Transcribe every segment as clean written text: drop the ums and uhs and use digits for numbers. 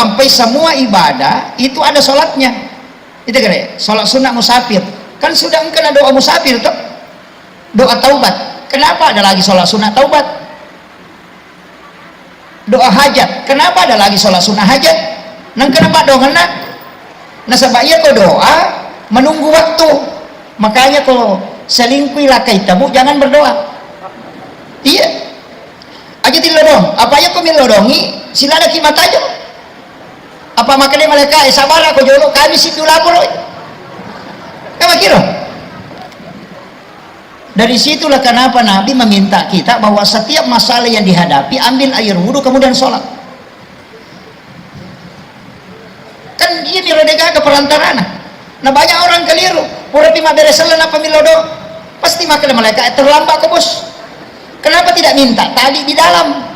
sampai semua ibadah itu ada sholatnya. Itu kira sholat sunnah musafir. Kan sudah kena doa musafir tuh, doa taubat. Kenapa ada lagi sholat sunnah taubat? Doa hajat. Kenapa ada lagi sholat sunnah hajat? Nang kenapa doa hendak? Nah sebabnya kau doa menunggu waktu. Makanya kalau selingkuh lah kaitamu jangan berdoa. Iya. Aja tidak dong. Apa ya kau melodongi? Sila ada kimat aja. Apa makanya mereka sabar aku jolo kami situ lapor. Kamu kira? Dari situlah kenapa Nabi meminta kita bahwa setiap masalah yang dihadapi ambil air wudhu kemudian sholat. Kan dia mirodega ke perantaraan. Nah banyak orang keliru. Pura pima beresalan apa milodo? Pasti makan mereka terlambat ke bos. Kenapa tidak minta tadi di dalam?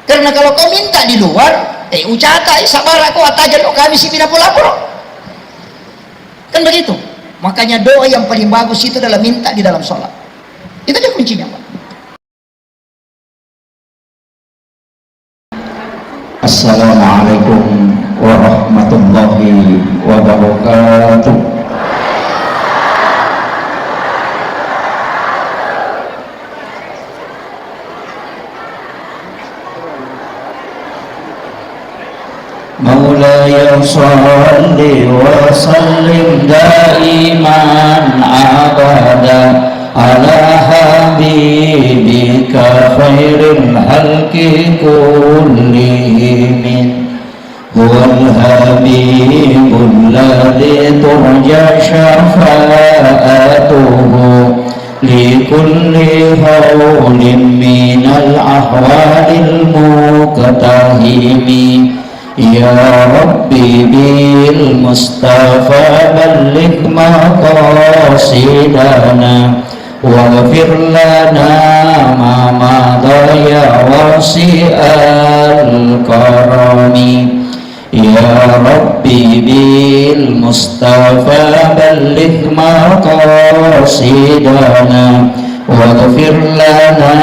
Karena kalau kau minta di luar, ucata, sabar aku atajan kami si pindah lapor. Kan begitu. Makanya doa yang paling bagus itu adalah minta di dalam sholat. Itu aja kuncinya, Pak. Assalamualaikum warahmatullahi wabarakatuh. مولاي صل وسلم دائما أبدا على حبيبك خير الخلق كلهم هو الحبيب الذي ترجى شفاعته لكل هول من الأحوال المقتحم يا ربي بالمصطفى بلغ مقاصدنا واغفر لنا ما مضى يا واسع الكرم يا ربي بالمصطفى بلغ مقاصدنا واغفر لنا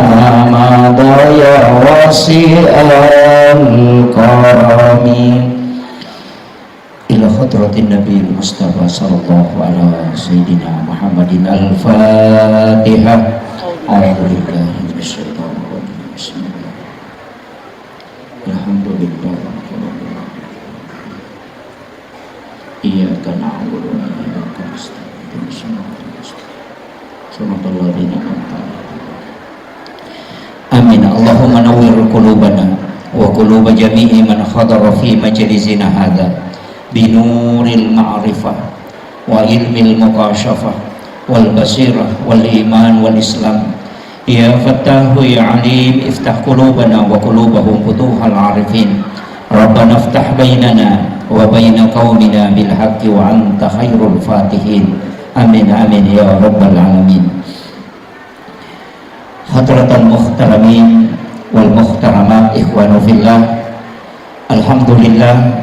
ما مضى يا واسع الكرم إلى خطرة النبي المصطفى صلى الله على سيدنا محمد الفاتحة أعوذ بالله من الشيطان الرجيم بسم الله الحمد لله إياك نعبد وإياك نستعين صراط الذين أنعمت عليهم آمين اللهم نور قلوبنا وقلوب جميع من حضر في مجلسنا هذا بنور المعرفة وعلم المكاشفة والبصيرة والإيمان والإسلام يا فتاح يا عليم افتح قلوبنا وقلوبهم فتوح العارفين ربنا افتح بيننا وبين قومنا بالحق وأنت خير الفاتحين آمين آمين يا رب العالمين. Hadratul muhtaramin wal muhtaramat ikhwanu fillah, alhamdulillah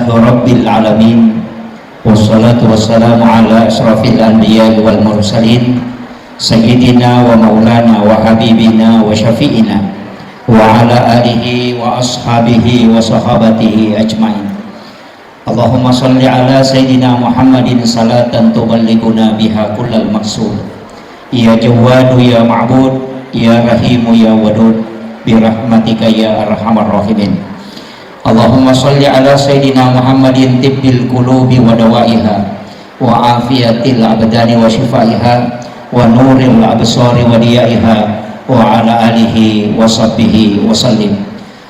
rabbil alamin, wassalatu wassalamu ala asrafil anbiya wal mursalin sayyidina wa maulana wa habibina wa syafi'ina wa ala alihi wa ashabihi wa sahabatihi ajma'in. Allahumma salli ala sayyidina Muhammadin salatan tuballighuna biha kullal maqsud. Ya Jawadu ya Ma'bud ya Rahimu ya Wadud birahmatika ya arhamar rahimin. Allahumma salli ala sayyidina Muhammadin tibbil qulubi wa dawaiha wa afiyatil abdani wa shifaiha wa nuril absari wa diyaiha wa ala alihi wa sahbihi wa sallim.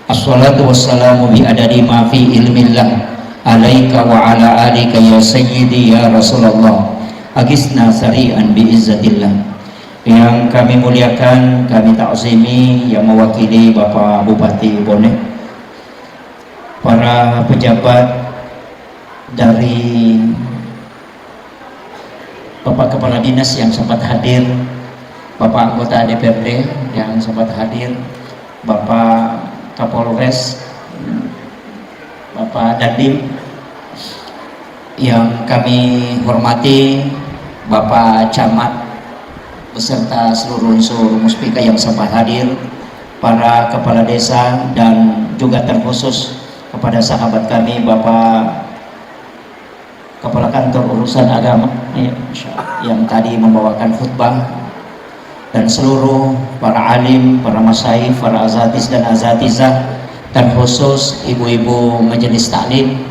Assalatu wassalamu bi adadi ma fi ilmillah alaika wa ala alika ya sayyidi ya Rasulullah agisna sari'an bi izzatillah. Yang kami muliakan, kami ta'zimi, yang mewakili Bapak Bupati Bone, para pejabat dari Bapak Kepala Dinas yang sempat hadir, Bapak Anggota DPRD yang sempat hadir, Bapak Kapolres, Bapak Dandim, yang kami hormati, Bapak Camat beserta seluruh unsur muspika yang sempat hadir, para kepala desa, dan juga terkhusus kepada sahabat kami Bapak Kepala Kantor Urusan Agama yang tadi membawakan khutbah, dan seluruh para alim, para masyayikh, para azatis dan azatizah, terkhusus ibu-ibu majelis taklim.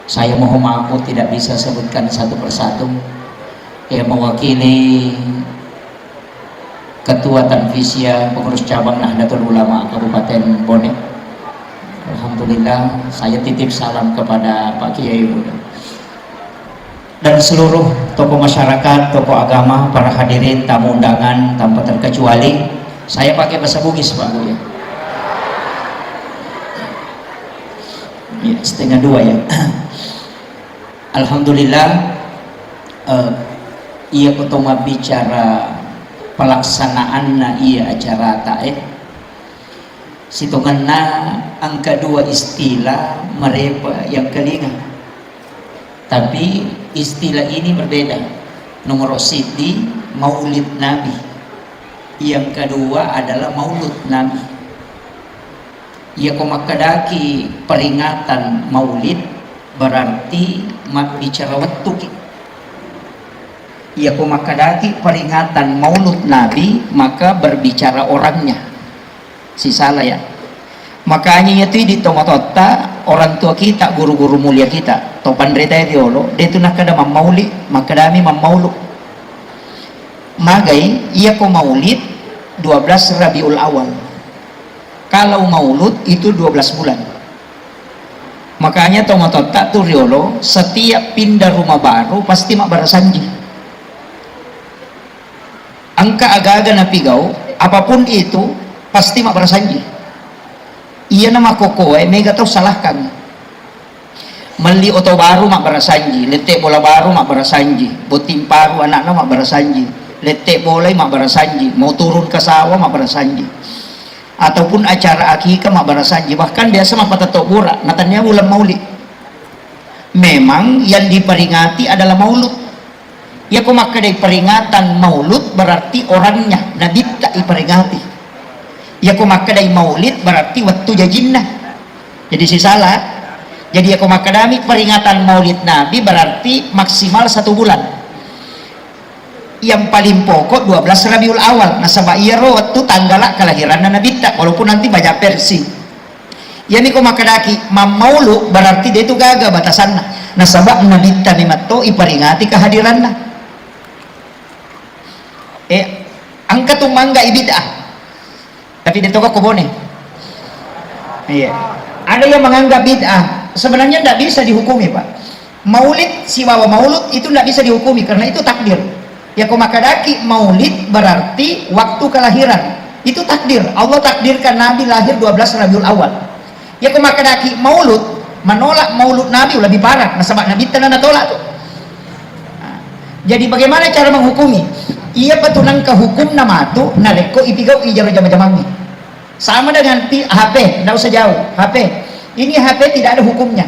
Saya mohon maaf tidak bisa sebutkan satu persatu. Yang mewakili Ketua Tanfisya Pengurus Cabang Nahdlatul Ulama Kabupaten Bone, alhamdulillah saya titip salam kepada Pak Kiai Buda dan seluruh tokoh masyarakat, tokoh agama, para hadirin, tamu undangan tanpa terkecuali. Saya pakai bahasa Bugis Pak Bu ya. Ya, setengah dua ya. Alhamdulillah, ia ketemu bicara pelaksanaan ia acara taek situnganna angka dua istilah mereka yang kelinga, tapi istilah ini berbeda. Nomor siti maulid Nabi, yang kedua adalah maulud Nabi. Ia komakadaki peringatan maulid berarti mak bicara waktu. Ia komakadaki peringatan maulud Nabi maka berbicara orangnya. Si salah ya. Makanya itu di tomatota orang tua kita, guru-guru mulia kita, topan reta diolo, dia tu nak kada mamauli, makadami mamaulu. Magai ia ko maulid 12 Rabiul Awal. Kalau maulud itu 12 bulan. Makanya tomatota tu riolo setiap pindah rumah baru pasti mak barasanji. Angka aga-aga na pigaw, apapun itu pasti mak barasanji. Iya nama kokoe mega tau salahkan. Meli oto baru mak barasanji, letek bola baru mak barasanji, botim paru anak mak barasanji, letek bola mak barasanji, mau turun ke sawah mak barasanji. Ataupun acara akikah mak barasanji, bahkan biasa mak patatok bura, natanya bulan maulid. Memang yang diperingati adalah maulud. Ya kok maka dari peringatan maulud berarti orangnya Nabi tak diperingati. Ya kok maka dari maulid berarti waktu jajinah. Jadi si salah. Jadi ya kok maka dari peringatan maulid Nabi berarti maksimal 1 bulan. Yang paling pokok 12 Rabiul Awal. Nah sabak iya waktu tanggal kelahiran Nabi tak, walaupun nanti banyak versi. Ya ni kok maka dari maulud berarti dia itu gagal batasannya. Nah sabak Nabi tak nimato iperingati kehadirannya. Angka tu mangga ibidah, tapi dia toko kobone. Iya. Ada yang menganggap bid'ah, sebenarnya tidak bisa dihukumi Pak. Maulid, si bawa maulud itu tidak bisa dihukumi karena itu takdir. Ya komakadaki maulid berarti waktu kelahiran, itu takdir. Allah takdirkan Nabi lahir 12 Rabiul Awal. Ya komakadaki maulud menolak maulud Nabi lebih parah. Nah sebab Nabi tanah tolak tuh. Jadi bagaimana cara menghukumi? Ia petunang ke hukum nama tu nareko ipigau ijaro jama-jamami. Sama dengan HP, tidak usah jauh. HP ini HP tidak ada hukumnya,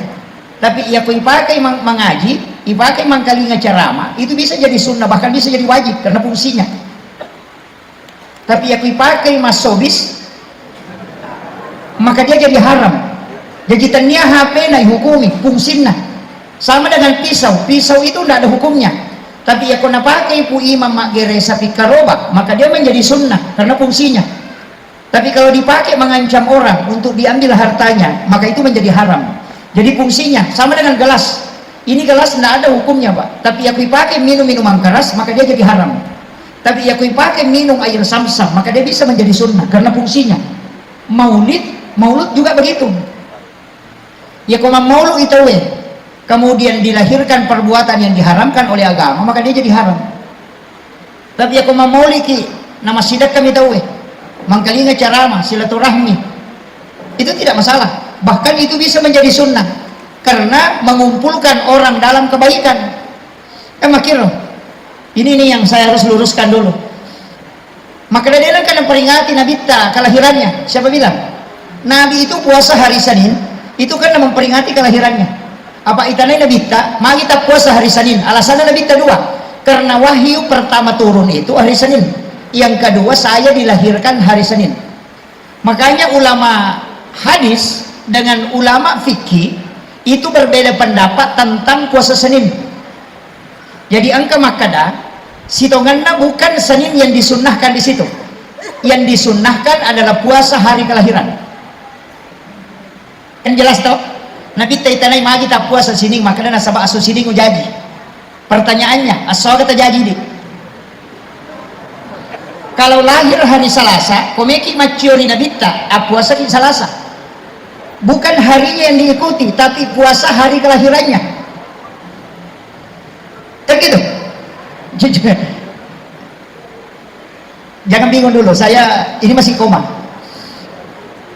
tapi ia ipakai mengaji, ipakai mangkali ceramah, itu bisa jadi sunnah, bahkan bisa jadi wajib karena fungsinya. Tapi ia ipakai masobis, maka dia jadi haram. Jadi tania HP naik hukumi fungsinya. Sama dengan pisau, pisau itu tidak ada hukumnya. Tapi ya kena pakai pu imam magere sapi karobak, maka dia menjadi sunnah karena fungsinya. Tapi kalau dipakai mengancam orang untuk diambil hartanya, maka itu menjadi haram. Jadi fungsinya sama dengan gelas. Ini gelas tidak ada hukumnya Pak. Tapi aku pakai minum minuman keras, maka dia jadi haram. Tapi aku pakai minum air samsam, maka dia bisa menjadi sunnah karena fungsinya. Maulud juga begitu. Ya kalau maulud itu kemudian dilahirkan perbuatan yang diharamkan oleh agama, maka dia jadi haram. Tapi aku mauliki nama sidak kami tahu mangkalinga ceramah silaturahmi itu tidak masalah, bahkan itu bisa menjadi sunnah karena mengumpulkan orang dalam kebaikan. Makir ini yang saya harus luruskan dulu. Maka dia kan memperingati Nabi kelahirannya. Siapa bilang Nabi itu puasa hari Senin? Itu kan memperingati kelahirannya. Apa itanai Nabi tak? Mari kita puasa hari Senin. Alasannya Nabi tak 2. Karena wahyu pertama turun itu hari Senin. Yang kedua saya dilahirkan hari Senin. Makanya ulama hadis dengan ulama fikih itu berbeda pendapat tentang puasa Senin. Jadi angka makada sitonganna bukan Senin yang disunnahkan di situ. Yang disunnahkan adalah puasa hari kelahiran. Kan jelas toh? Nabi taitanai magi tak puasa Senin makanya nasabah asu Senin ujaji. Pertanyaannya, asal kata jadi deh. Kalau lahir hari Selasa, komeki maciori nabita, puasa di Selasa. Bukan harinya yang diikuti, tapi puasa hari kelahirannya. Kan gitu? Jangan bingung dulu, saya ini masih koma.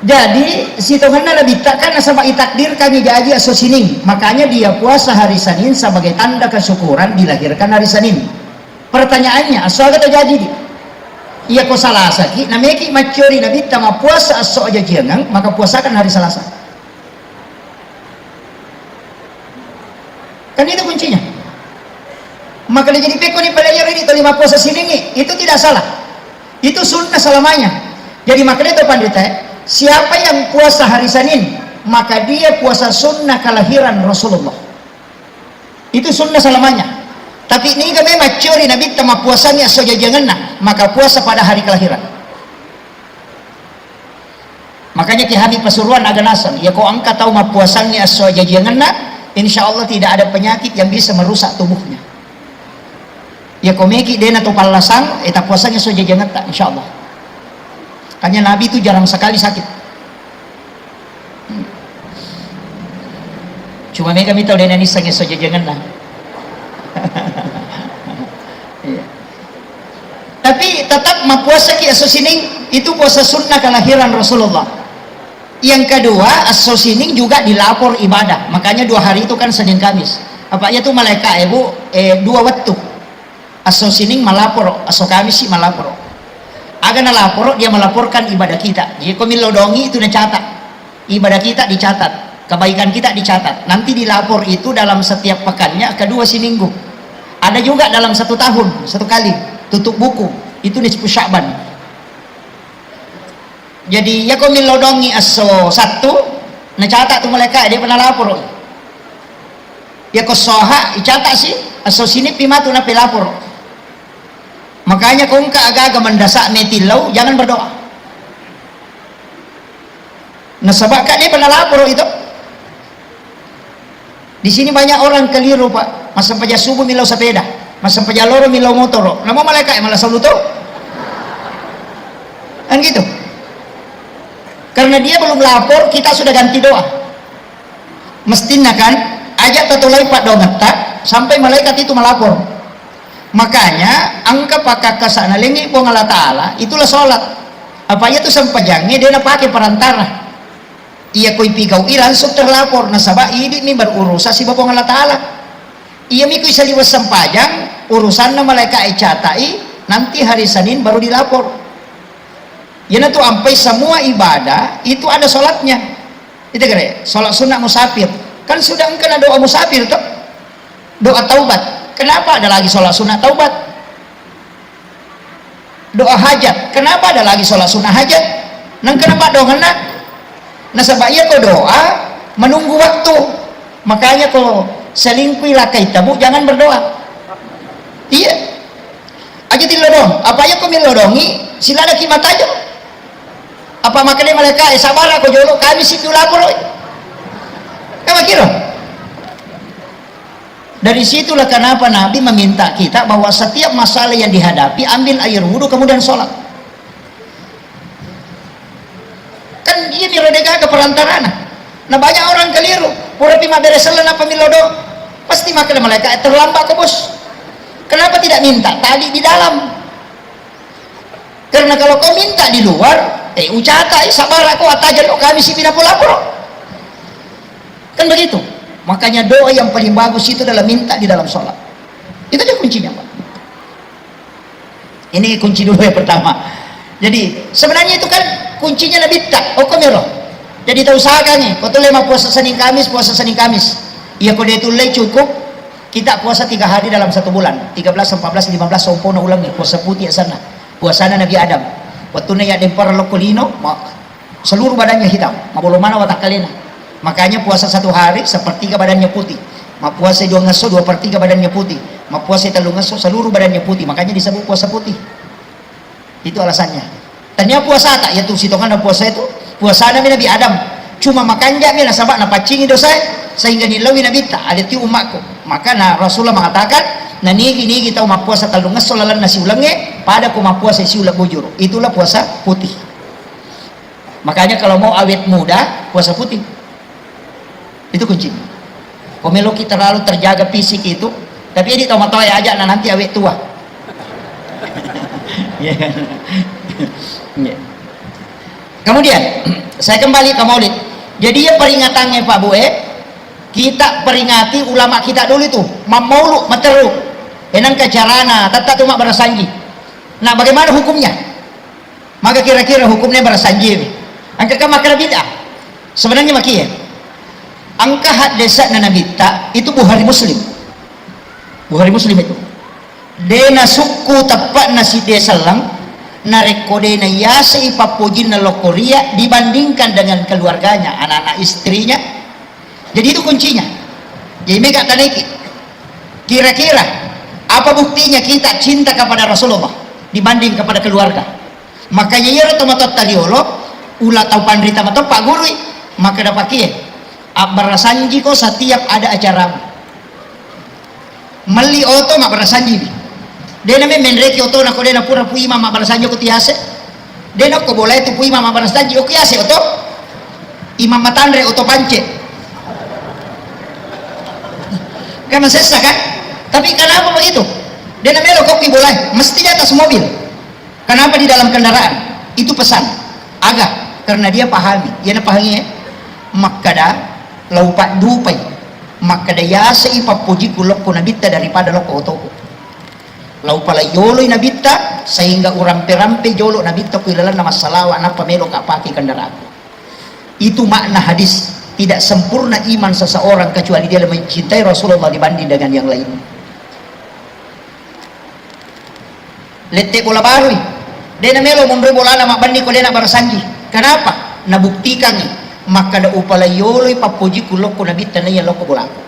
Jadi si Tuhan lebih takkan sama itakdir kami jadi asosining, makanya dia puasa hari Senin sebagai tanda kesyukuran dilahirkan hari Senin. Pertanyaannya, asal kata jadi iya ko Salasa ki, nameki macuri nabi tama puasa asal aja jangan, maka puasakan hari Selasa. Kan itu kuncinya. Maka dia jadi peko nih pelajar ini terima puasa Senin itu tidak salah. Itu sunnah selamanya. Jadi makanya itu pandita, siapa yang puasa hari Senin, maka dia puasa sunnah kelahiran Rasulullah. Itu sunnah selamanya. Tapi ini kami macuri nabi tama puasanya saja jangan, maka puasa pada hari kelahiran. Makanya Ki Habib Pasuruan aganasan, ya kau angkat tahu ma puasanya saja jangan, insya Allah tidak ada penyakit yang bisa merusak tubuhnya. Ya komeki dena atau palasang eta puasanya saja jangan tak insyaallah. Hanya Nabi itu jarang sekali sakit. Cuma mereka minta dena ni sange saja jangan lah. Tapi tetap puasa ki asosining itu puasa sunnah kelahiran Rasulullah. Yang kedua asosining juga dilapor ibadah. Makanya 2 hari itu kan Senin Kamis. Apa ya tuh malaikat ibu 2 waktu. Asosining melapor, aso Kamis sih melapor. Agar nalapor dia melaporkan ibadah kita. Jadi komilodongi itu dicatat. Ibadah kita dicatat, kebaikan kita dicatat. Nanti dilapor itu dalam setiap pekannya, kedua si minggu. Ada juga dalam 1 tahun, 1 kali tutup buku. Itu nisfu Sya'ban. Jadi ya komilodongi aso 1 dicatat tuh mereka dia pernah lapor. Ya kosoha dicatat sih aso sini pimatu na pelapor. Makanya kung agak mendasak metilau jangan berdoa. Nasabakkan dia pernah lapor itu. Di sini banyak orang keliru pak. Masa paja subuh milau sepeda, masa paja loro milau motor. Nama malaikat malah selalu tahu. Kan gitu. Karena dia belum lapor, kita sudah ganti doa. Mestinya kan ajak tetulai pak dongetak sampai malaikat itu melapor. Makanya angka pakai kesana lengi buang Allah Ta'ala itulah sholat. Apa itu sampai jange dia nak pakai perantara. Ia koi pigau langsung terlapor nasabah ini berurusan si buang Allah Ta'ala. Ia mikui saliwas sampajang urusan na malaikat catai nanti hari Senin baru dilapor. Ya tuh sampai semua ibadah itu ada sholatnya. Itu kira sholat sunnah musafir. Kan sudah engkau doa musafir tuh. Doa taubat. Kenapa ada lagi sholat sunnah taubat? Doa hajat. Kenapa ada lagi sholat sunnah hajat? Nang kenapa doa nak? Nasabaya kau doa menunggu waktu. Makanya kau selingkuh lakai tamu jangan berdoa. Iya. Aja dilodong. Apa ya kau milodongi? Sila ada kimat aja. Apa makanya mereka sabar aku jolo kami situ lapor. Kamu kira? Dari situlah kenapa Nabi meminta kita bahwa setiap masalah yang dihadapi ambil air wudhu kemudian sholat. Kan dia mirodega ke perantaraan. Nah banyak orang keliru. Pura pima beresalan apa milodo? Pasti makan malaikat terlambat ke bos. Kenapa tidak minta tadi di dalam? Karena kalau kau minta di luar, ucata sabar aku atajan kami si pindah lapor. Kan begitu. Makanya doa yang paling bagus itu adalah minta di dalam sholat. Itu aja kuncinya Pak. Ini kunci dulu yang pertama. Jadi sebenarnya itu kan kuncinya Nabi tak okomero. Jadi tak usahakan nih. Kau tuh lema puasa Senin Kamis, puasa Senin Kamis. Iya kau dia tulai cukup. Kita puasa 3 hari dalam 1 bulan. 13, 14, 15 sompono ulang nih. Puasa putih sana. Puasana Nabi Adam. Waktu na ya dempar lokolino. seluruh badannya hitam, mabolo mana watak kalena. Makanya puasa 1 hari sepertiga badannya putih, ma puasa 2 ngaso 2/3 badannya putih, ma puasa 3 ngaso seluruh badannya putih, makanya disebut puasa putih. Itu alasannya. Tanya puasa tak ya tuh sitongan puasa itu puasa Nabi Adam, cuma makan jami nasabak na pacingi dosa sehingga nilawi Nabi tak ada ti umatku. Maka Rasulullah mengatakan nah nigi kita umat puasa 3 ngaso lalan nasi ulangnya pada ku puasa si ulang bujur, itulah puasa putih. Makanya kalau mau awet muda puasa putih itu kunci. Komelo kita terlalu terjaga fisik itu, tapi ini tahu ya aja nah nanti awet tua. Kemudian saya kembali ke Maulid. Jadi ya peringatannya Pak Bue, kita peringati ulama kita dulu itu maulud materu enang kecarana tata tumak berasanji. Nah bagaimana hukumnya? Maka kira-kira hukumnya berasanji angka makna bid'ah sebenarnya makia angka had desa na nabita itu Bukhari Muslim itu dena suku tepat nasi desa lang narekode na yasa ipapujin na lokoria dibandingkan dengan keluarganya, anak-anak istrinya. Jadi itu kuncinya. Jadi mereka taniki kira-kira apa buktinya kita cinta kepada Rasulullah dibanding kepada keluarga. Makanya ya tomatot taliolo ulah tau pandrita atau Pak Guru maka dapat kia berasanji ko setiap ada acara meli oto mak berasanji dia namanya menreki oto nak dia nak pura pui mama berasanji ko tiase dia nak ko boleh tu pui mama berasanji oke ase oto imam matandre oto pance kan sesa kan. Tapi kenapa begitu? Dia namanya lo kopi boleh mesti di atas mobil. Kenapa di dalam kendaraan? Itu pesan agak karena dia pahami, dia pahami makada laupat dupai makada yasa ipapuji kulok nabita daripada loko otoko laupala yolo nabita sehingga urampe-rampe jolo nabita kuilalan nama salawa napa melo kapaki kendaraan. Itu makna hadis tidak sempurna iman seseorang kecuali dia mencintai Rasulullah dibanding dengan yang lain. Letek bola baru dia melo mundur bola nama bandi ko dia nak barasanji. Kenapa? Nabuktikan maka da upala yoloy papuji kuloko nabita na yan loko bulako.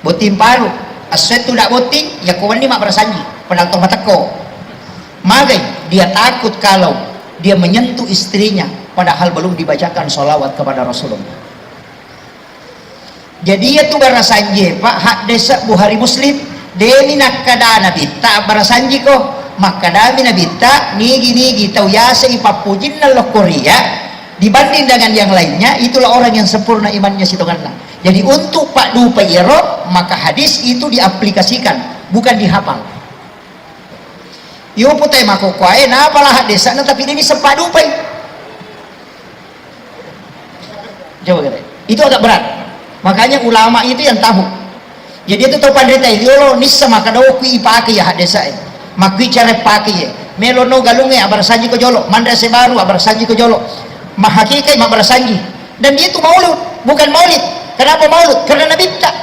Botim paru aswetu dak boting ya kawan ni mak berasanji padahal tomat teko. Magay dia takut kalau dia menyentuh istrinya padahal belum dibacakan sholawat kepada Rasulullah. Jadi itu berasanji Pak hak desa Bukhari Muslim demi nak kada nabita berasanji ko maka dami nabita nigi tau yasa ipapujin na lokoria dibanding dengan yang lainnya, itulah orang yang sempurna imannya sitonganna. Jadi untuk Pak Dupai Iro maka hadis itu diaplikasikan bukan dihafal. Yo putai mako kuai na apalah desa na tapi ini sepak Dupai. Coba kata. Itu agak berat. Makanya ulama itu yang tahu. Jadi itu tahu pandai tai yolo nissa maka daw ku ipaki ya desa. Makui cara pakai ya melono galunge abarasanji ko jolo mandra sebaru abarasanji ko jolo mahakikai mabarasanji dan dia itu maulud bukan maulid. Kenapa maulud? Karena Nabi tak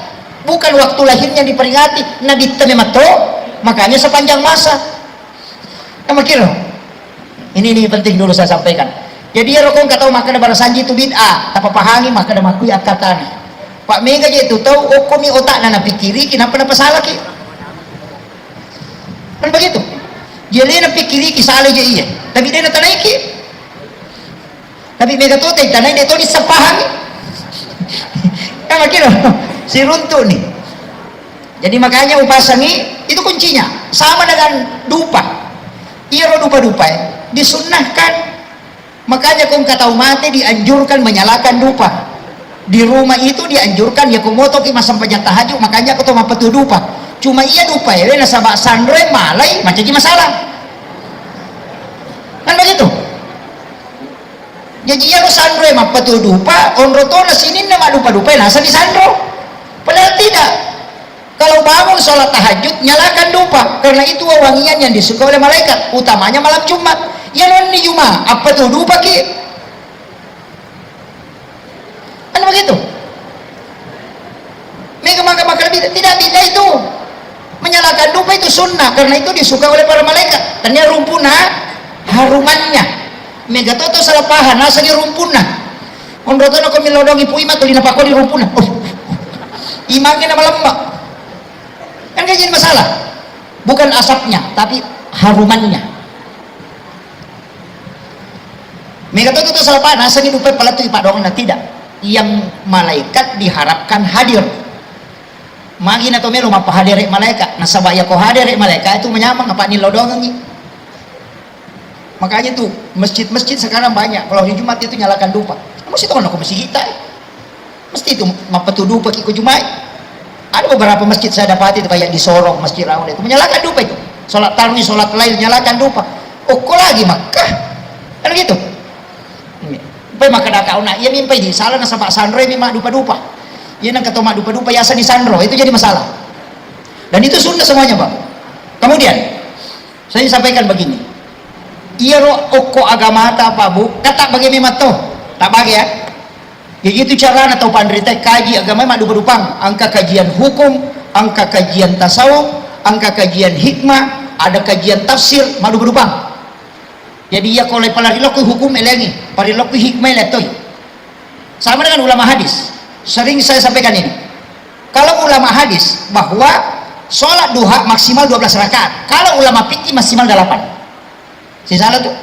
bukan waktu lahirnya diperingati Nabi tak memato makanya sepanjang masa kamu kira ini penting dulu saya sampaikan. Jadi ya rokong kata makna barasanji itu bid'ah apa pahami makna makui akatani Pak Mega je itu tahu okomi otak na pikiri kenapa salah ki kan begitu. Jadi na pikiri kisale je iya tapi dia na tanaiki tapi mega tu teh tanai dia tu disepahami kan makira si runtuh nih. Jadi makanya upasani itu kuncinya sama dengan dupa iro dupa disunnahkan. Makanya kong kata umatnya dianjurkan menyalakan dupa di rumah itu dianjurkan ya kumoto ki masam penjat tahajud makanya aku tuh mapetu dupa cuma iya dupa ya nasabak sandre malai macam masalah kan begitu. Jadi iya lo sandre mapetu dupa onroto na sinin nama dupa nasa di sandro padahal tidak. Kalau bangun sholat tahajud nyalakan dupa karena itu wangian yang disuka oleh malaikat utamanya malam Jumat ya non di Jumat apa tuh dupa ki kan begitu. Maka tidak itu menyalakan dupa itu sunnah karena itu disuka oleh para malaikat dan rumpuna harumannya mega toto salapahan nasa di rumpuna onroto na ko milodong ipuima tulina pa ko di rumpuna imangin na malambak kan ganyan masalah, bukan asapnya tapi harumannya. Mega toto salapahan nasa di dupai pala tu ipadong na tidak, yang malaikat diharapkan hadir. Magi na to melo mapahadir malaikat, nasabaya ko hadir malaikat itu menyamang apa ni lodongan ni. Makanya tuh masjid-masjid sekarang banyak kalau di Jumat itu nyalakan dupa. Mesti tahu nak masjid kita. Mesti itu mapetu dupa ki ko Jumat. Ada beberapa masjid saya dapati itu kayak di Sorong, Masjid Rawan itu menyalakan dupa itu. Salat tarawih, salat lail nyalakan dupa. Oh, kok lagi Makkah? Kan gitu. Pai maka dakau nak ia mimpi di salah nasa Pak Sandro mimah dupa-dupa. Ia nang ketoma dupa-dupa yasa di Sandro itu jadi masalah. Dan itu Sunda semuanya, Pak. Kemudian saya sampaikan begini. Iya ro oko agama apa bu? Kata bagi mimah toh. Tak bagi ya. Gitu cara atau pandrita kaji agama mak dupa-dupang. Angka kajian hukum, angka kajian tasawuf, angka kajian hikmah, ada kajian tafsir mak dupa-dupang. Jadi ya kalau palariloku hukum elengi, pariloku hikmah letoy. Sama dengan ulama hadis. Sering saya sampaikan ini. Kalau ulama hadis bahwa sholat duha maksimal 12 rakaat. Kalau ulama fikih maksimal 8. Si salah tuh.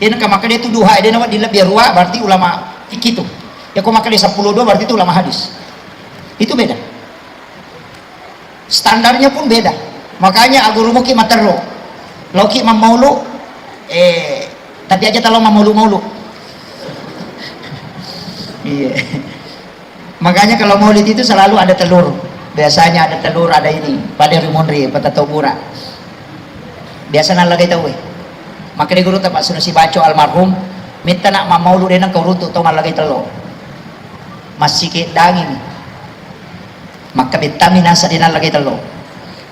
Dia nak maka dia tu duha dia nak dilebih ruah berarti ulama fikih tu. Ya kau maka dia 10 dua berarti itu ulama hadis. Itu beda. Standarnya pun beda. Makanya aguru muki materlo. Loki mamaulu tapi aja kalau maulu-maulu. Iya. Makanya kalau maulid itu selalu ada telur. Biasanya ada telur, ada ini, pada rimonri, pada tobura. Biasa nalagay tahu Maka di guru tak sudah si baco almarhum, minta nak mamaulu dia nang kau rutu tau nalagay telur. Masih ke daging. Maka vitamin nasa dia nalagay telur.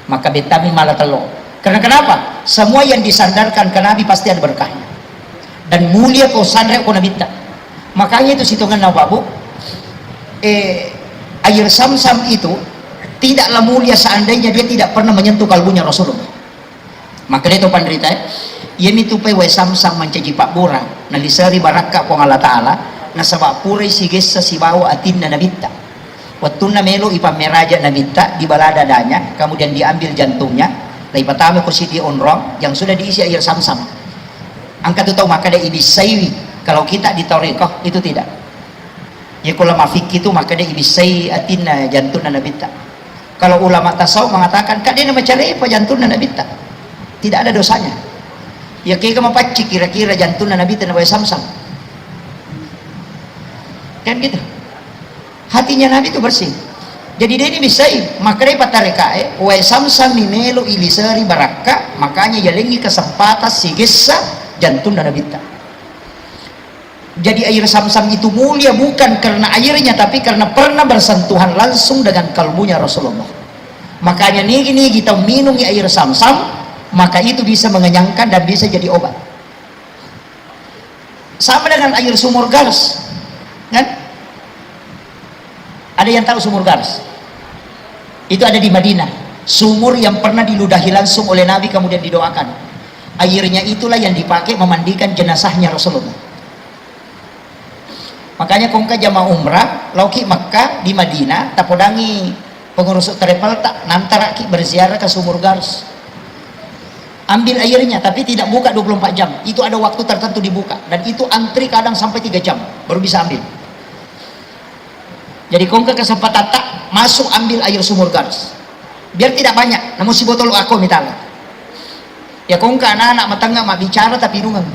Maka vitamin malah telur. Karena kenapa? Semua yang disandarkan ke Nabi pasti ada berkahnya. Dan mulia kau sandar kau Nabi tak. Makanya itu situngan Nawabu. Air Sam-Sam itu tidaklah mulia seandainya dia tidak pernah menyentuh kalbunya Rasulullah. Maka dia itu pandrita yemi tupai wa Sam-Sam mancaji pak bura nalisari baraka ko Allah Ta'ala nasaba purai sigesa sibawa atinna Nabitta. Waktu na melo ipameraja Nabitta di balada dadanya, kemudian diambil jantungnya. Dari pertama ko siti onrong yang sudah diisi air Sam-Sam. Angkat itu tahu maka dia ibisaiwi. Kalau kita di Torikoh itu tidak. Ya kalau mafik itu maka dia ibisai atina jantun nabita. Kalau ulama tasawuf mengatakan kak dia nama cari apa jantun nabita. Tidak ada dosanya. Ya kayak mapaci kira-kira jantun nabita nabai Sam-Sam. Kan gitu. Hatinya Nabi itu bersih. Jadi dia ini bisa maka dia patareka wa Sam-Sam mimelo ilisari baraka makanya jalengi kesempatan sigesa jantun nabita. Jadi air Sam-Sam itu mulia bukan karena airnya tapi karena pernah bersentuhan langsung dengan kalbunya Rasulullah. Makanya nih kita minum air Sam-Sam maka itu bisa mengenyangkan dan bisa jadi obat. Sama dengan air sumur Gars, kan? Ada yang tahu sumur Gars? Itu ada di Madinah. Sumur yang pernah diludahi langsung oleh Nabi kemudian didoakan. Airnya itulah yang dipakai memandikan jenazahnya Rasulullah. Makanya kongka jamaah umrah lauki Makkah di Madinah tapodangi pengurus travel tak nantara ki berziarah ke sumur Gars. Ambil airnya tapi tidak buka 24 jam. Itu ada waktu tertentu dibuka dan itu antri kadang sampai 3 jam baru bisa ambil. Jadi kongka kesempatan tak masuk ambil air sumur Gars. Biar tidak banyak, namun si botol aku misalnya. Ya kongka anak-anak matangga mak bicara tapi nungang.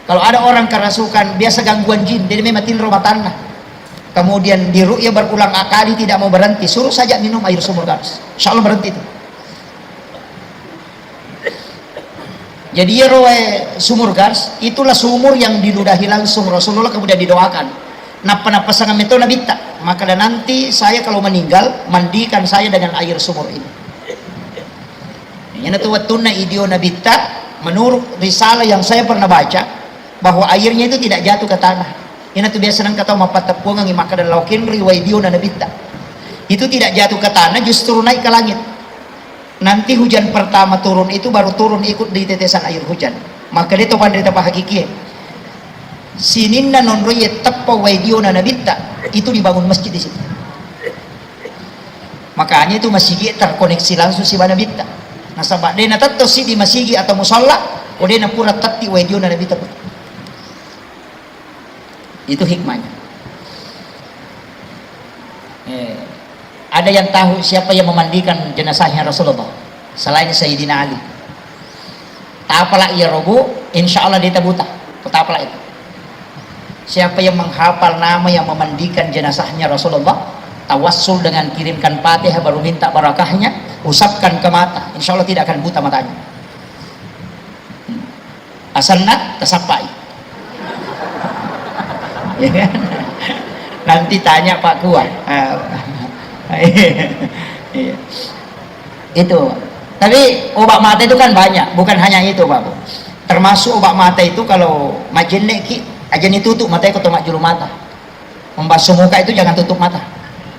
Kalau ada orang kerasukan, biasa gangguan jin, dia mematin rumah tanah. Kemudian di ru'ya berulang kali tidak mau berhenti, suruh saja minum air sumur Gars. Insya Allah berhenti itu. Jadi ya sumur Gars, itulah sumur yang diludahi langsung Rasulullah kemudian didoakan. Napa pasangan itu Nabi tak. Maka dan nanti saya kalau meninggal, mandikan saya dengan air sumur ini. Ini tuh watuna idio Nabi tak, menurut risalah yang saya pernah baca, bahwa airnya itu tidak jatuh ke tanah. Ini tuh biasa nang kata mapatapuang ang maka dan laukin riwaydio na nabita. Itu tidak jatuh ke tanah, justru naik ke langit. Nanti hujan pertama turun itu baru turun ikut di tetesan air hujan. maka dia tu pandai apa hakiki sininna non roye tappa waidiona nabitta itu dibangun masjid di situ. Makanya itu masjid terkoneksi langsung si nabitta. Nah sabak dia natatto si di masjid atau musalla, o dia pura tatti waidiona nabitta. Itu hikmahnya. Ada yang tahu siapa yang memandikan jenazahnya Rasulullah selain Sayyidina Ali? Tapalah ia robo, insya Allah dia buta. Tapalah itu. Siapa yang menghafal nama yang memandikan jenazahnya Rasulullah, tawassul dengan kirimkan Fatihah baru minta barakahnya, usapkan ke mata, insya Allah tidak akan buta matanya. Asalna tasapai. Ya kan? Nanti tanya Pak Kuat. Itu. Tapi obat mata itu kan banyak, bukan hanya itu Pak. Termasuk obat mata itu kalau majene ki aja nih tutup matanya ke tomak juru mata. Membasuh muka itu jangan tutup mata.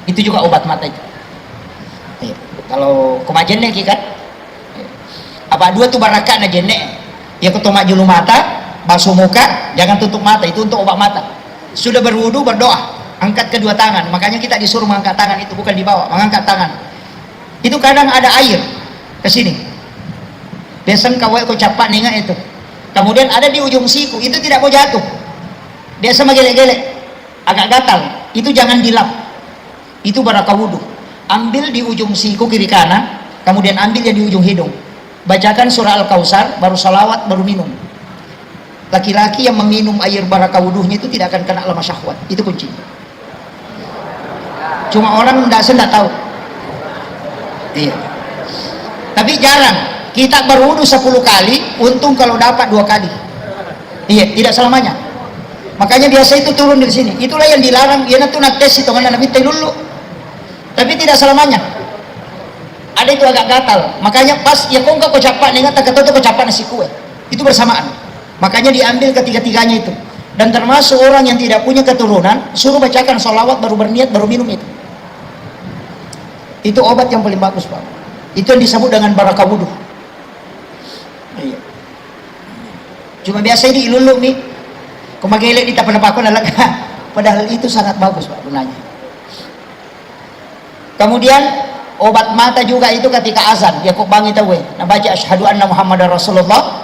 Itu juga obat mata itu. Kalau kemajene ki kan apa dua tuh barakat na jene ya ke tomak juru mata, basuh muka, jangan tutup mata, itu untuk obat mata. Sudah berwudu berdoa, angkat kedua tangan. Makanya kita disuruh mengangkat tangan itu, bukan dibawa, mengangkat tangan. Itu kadang ada air ke sini. Biasanya kawai ko capak ninga itu. Kemudian ada di ujung siku, itu tidak mau jatuh. Biasa gelek-gelek, agak gatal. Itu jangan dilap. Itu barakah wudu. Ambil di ujung siku kiri kanan, kemudian ambil yang di ujung hidung. Bacakan surah Al-Kausar, baru salawat, baru minum. Laki-laki yang meminum air barakah wuduhnya itu tidak akan kena lama syahwat. Itu kunci. Cuma orang tidak tahu. Iya. Tapi jarang. Kita berwudu 10 kali, untung kalau dapat 2 kali. Iya, tidak selamanya. Makanya biasa itu turun di sini. Itulah yang dilarang. Ya nanti tes itu mana Nabi dulu. Tapi tidak selamanya. Ada itu agak gatal. Makanya pas ya kok enggak kocapak nih kata kata kocapak nasi kue. Itu bersamaan. Makanya diambil ketiga-tiganya itu. Dan termasuk orang yang tidak punya keturunan, suruh bacakan sholawat baru berniat baru minum itu. Itu obat yang paling bagus Pak. Itu yang disebut dengan barakah wudu. Iya. Cuma biasa ini ilulu nih. Kumagelek di tapan-tapan alaga. Padahal itu sangat bagus Pak gunanya. Kemudian obat mata juga itu ketika azan. Ya kok bangi tahu nah baca asyhadu anna Muhammadar Rasulullah.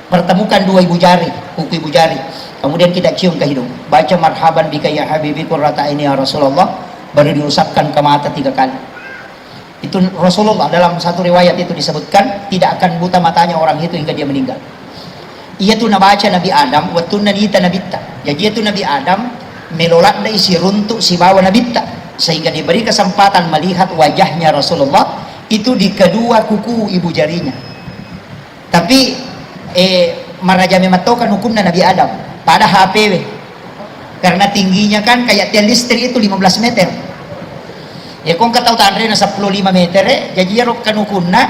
Pertemukan 2 ibu jari, kuku ibu jari. Kemudian kita cium ke hidung. Baca marhaban bika ya habibi qurrata aini ya Rasulullah. Baru diusapkan ke mata 3 kali. Itu Rasulullah dalam satu riwayat itu disebutkan tidak akan buta matanya orang itu hingga dia meninggal. Ia tu nabaca Nabi Adam waktu nadita nabitta. Jadi itu Nabi Adam melolak dari si runtuk si bawa nabitta sehingga diberi kesempatan melihat wajahnya Rasulullah itu di kedua kuku ibu jarinya. Tapi maraja mematokan hukumnya Nabi Adam pada HPW karena tingginya kan kayak tiang listrik itu 15 meter. Ya kong kata utandre na 15 meter jadi kan hukumnya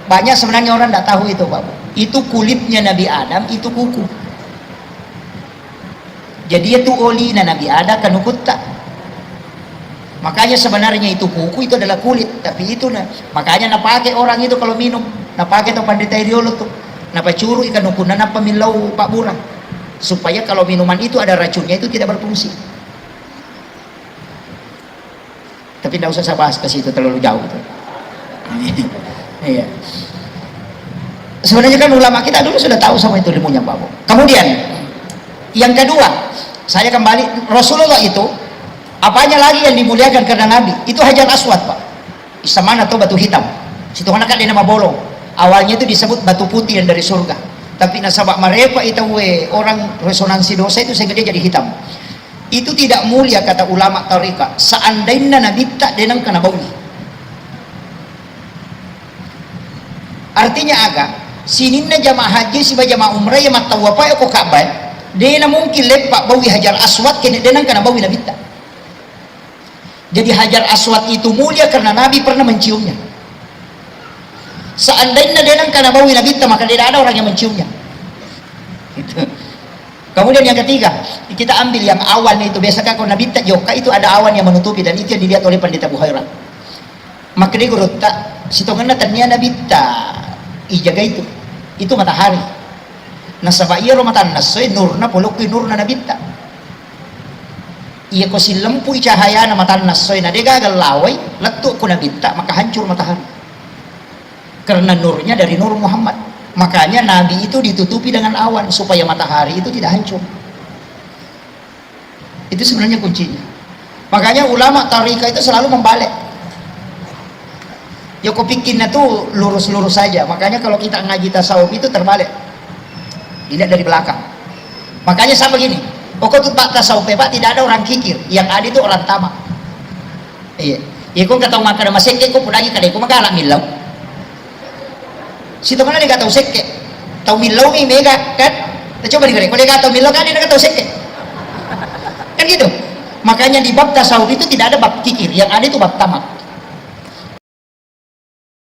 banyak sebenarnya orang tidak tahu itu Pak. Itu kulitnya Nabi Adam itu kuku. Jadi itu oli na Nabi Adam kan hukutta. Makanya sebenarnya itu kuku itu adalah kulit, tapi itu makanya napake orang itu kalau minum, napake itu pandita ideolo tuh, napacuru ikan ukuna napa milau Pak Burang, supaya kalau minuman itu ada racunnya itu tidak berfungsi. Tapi tidak usah saya bahas ke situ terlalu jauh tuh. Iya. Sebenarnya kan ulama kita dulu sudah tahu sama itu ilmunya Pak Bu. Kemudian yang kedua, saya kembali Rasulullah itu apanya lagi yang dimuliakan karena Nabi? Itu Hajar Aswad Pak. Isamana atau batu hitam. Situ mana kan dia nama bolong. Awalnya itu disebut batu putih yang dari surga. Tapi nasabak mereka itu orang resonansi dosa itu sehingga dia jadi hitam. Itu tidak mulia kata ulama tariqah. Seandainya Nabi tak denang kena bauli. Artinya agak sininna jamaah haji siba jamaah umrah ya matawapa ya kok Ka'bah. Dia mungkin lepak bawi Hajar Aswad kena denang kena bawi Nabi tak. Jadi Hajar Aswad itu mulia karena Nabi pernah menciumnya. Seandainya denang karena bawi Nabi tak maka tidak ada orang yang menciumnya. Gitu. Kemudian yang ketiga, kita ambil yang awan itu. Biasanya kalau Nabi tak joka itu ada awan yang menutupi dan itu yang dilihat oleh Pandita Buhairah. Maka dia gurut tak, sitongan ternyata Nabi tak ijaga itu. itu matahari. Nasaba iya ro matan nasoy nurna polok nurna nabita. Iya ko silempuy cahaya na matan nasoy na de gagal laway letuk ko nabita maka hancur matahari. Karena nurnya dari nur Muhammad. Makanya Nabi itu ditutupi dengan awan supaya matahari itu tidak hancur. Itu sebenarnya kuncinya. Makanya ulama tarika itu selalu membalik. Ya kau pikirnya tuh lurus-lurus saja. Makanya kalau kita ngaji tasawuf itu terbalik. Tidak dari belakang. Makanya sama begini. Pokok tuh pak tasawuf pak tidak ada orang kikir. Yang ada itu orang tamak. Iya. Ya kau kata makan sama seke kau pun lagi kadai kau makan milau. Si teman dia kata seke. Tahu milau nih mega kan? Kita coba dengerin. Kalau dia kata milau kan dia kata seke. Kan gitu. Makanya di bab tasawuf itu tidak ada bab kikir, yang ada itu bab tamak.